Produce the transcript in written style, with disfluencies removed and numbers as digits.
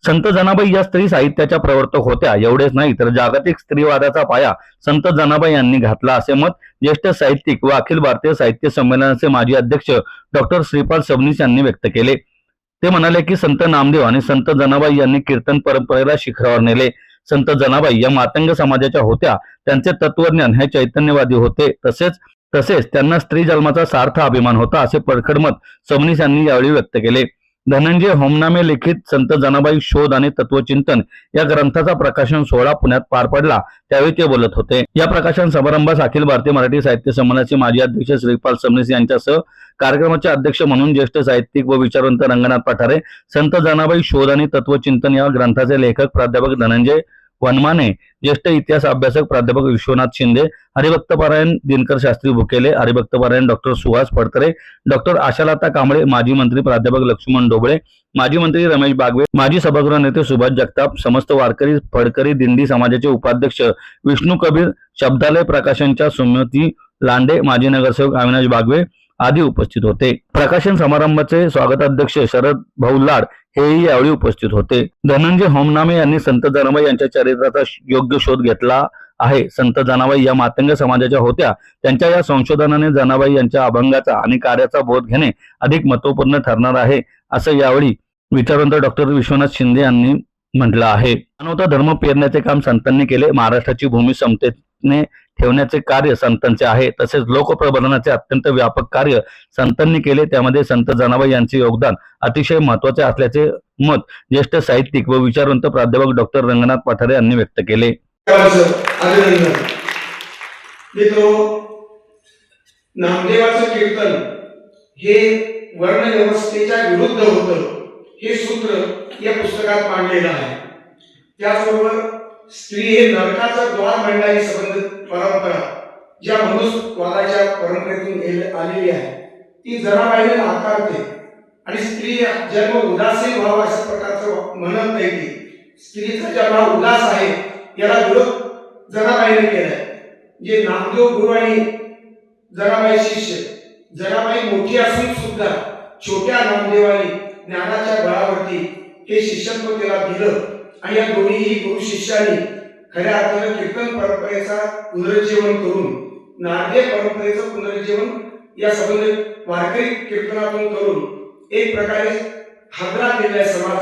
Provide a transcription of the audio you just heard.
संत जनाबाई या स्त्री साहित्याच्या प्रवर्तक होत्या. एवढेच नाही तर जागतिक स्त्रीवादाचा पाया संत जनाबाई यांनी घातला असे मत ज्येष्ठ साहित्यिक व अखिल भारतीय साहित्य संमेलनाचे माजी अध्यक्ष डॉक्टर श्रीपाल सबनीस यांनी व्यक्त केले. ते म्हणाले की संत नामदेव आणि संत जनाबाई यांनी कीर्तन परंपरेला शिखरावर नेले. संत जनाबाई या मातंग समाजाच्या होत्या. त्यांचे तत्वज्ञान हे चैतन्यवादी होते. तसेच त्यांना स्त्री जन्माचा सार्थ अभिमान होता असे परखड मत सबनीस यांनी यावेळी व्यक्त केले. धनंजय होमनामे लिखित संत जनाबाई शोध आणि तत्वचिंतन या ग्रंथाचा प्रकाशन सोहळा पुण्यात पार पडला. त्यावेळी ते बोलत होते. या प्रकाशन समारंभास अखिल भारतीय मराठी साहित्य संमेलनाचे माजी अध्यक्ष श्रीपाल सबनीस यांच्यासह कार्यक्रमाचे अध्यक्ष म्हणून ज्येष्ठ साहित्यिक व विचारवंत रंगनाथ पठारे, संत जनाबाई शोध आणि तत्वचिंतन या ग्रंथाचे लेखक प्राध्यापक धनंजय वनमाने, ज्येष्ठ इतिहास अभ्यासक प्राध्यापक विश्वनाथ शिंदे, हरिभक्तपरायण दिनकर शास्त्री भुकेले, हरिभक्तपरायण डॉक्टर सुहास फडतरे, डॉक्टर आशालता कांबळे, माजी मंत्री प्राध्यापक लक्ष्मण ढोबळे, माजी मंत्री रमेश बागवे, माजी सभागृह नेते सुभाष जगताप, समस्त वारकरी फडकरी दिंडी समाजाचे उपाध्यक्ष विष्णू कबीर, शब्दालय प्रकाशनच्या सुमती लांडे, माजी नगरसेवक अविनाश बागवे आदी उपस्थित होते. प्रकाशन समारंभाचे स्वागताध्यक्ष शरद भाऊ लाड हेही यावेळी उपस्थित होते. धनंजय होमनामे यांनी संत जनाबाई यांच्या चरित्राचा योग्य शोध घेतला आहे. संत जनाबाई या मातंग समाजाच्या होत्या. त्यांच्या या संशोधनाने जनाबाई यांच्या अभंगाचा आणि कार्याचा बोध घेणे अधिक महत्वपूर्ण ठरणार आहे असं यावेळी विचारवंत डॉक्टर विश्वनाथ शिंदे यांनी म्हटलं आहे. मानवता धर्म पेरण्याचे काम संतांनी केले. महाराष्ट्राची भूमी समतेने ठेवण्याचे कार्य संतांचे आहे. तसेच लोकप्रबोधनाचे अत्यंत व्यापक कार्य संतांनी केले. त्यामध्ये संत जनाबाई यांचे योगदान अतिशय महत्वाचे असल्याचे मत ज्येष्ठ साहित्यिक व विचारवंत प्राध्यापक डॉक्टर रंगनाथ पठारे यांनी व्यक्त केले. नामदेवाचं कीर्तन हे वर्ण व्यवस्थेच्या विरुद्ध होतं हे सूत्र या पुस्तकात मांडलेलं आहे. त्याचबरोबर स्त्री हे नरकाचं द्वार म्हणणारी संबंधित परंपरा ज्या मनुस्वादाच्या परंपरेतून आलेली आहे ती जनाबाईने नाकारते आणि स्त्री जन्म उदासीन व्हावा अशा प्रकारचं म्हणत नाही. की स्त्रीचा जन्म उदास आहे याला विरोध जनाबाईने केलाय. जे नामदेव गुरु आणि जनाबाई शिष्य, जनाबाई मोठी असून सुद्धा छोट्या नामदेवानी ज्ञानाच्या बळावरती हे शिष्यत्व त्याला दिलं आणि या दोन्हीही गुरु शिष्यांनी खऱ्या अर्थाने कीर्तन परंपरेचा पुनरुज्जीवन करून नारदीय परंपरेचं पुनरुज्जीवन या संबंधित वारकरी कीर्तनातून करून एक प्रकारे हादरा केलेला समाज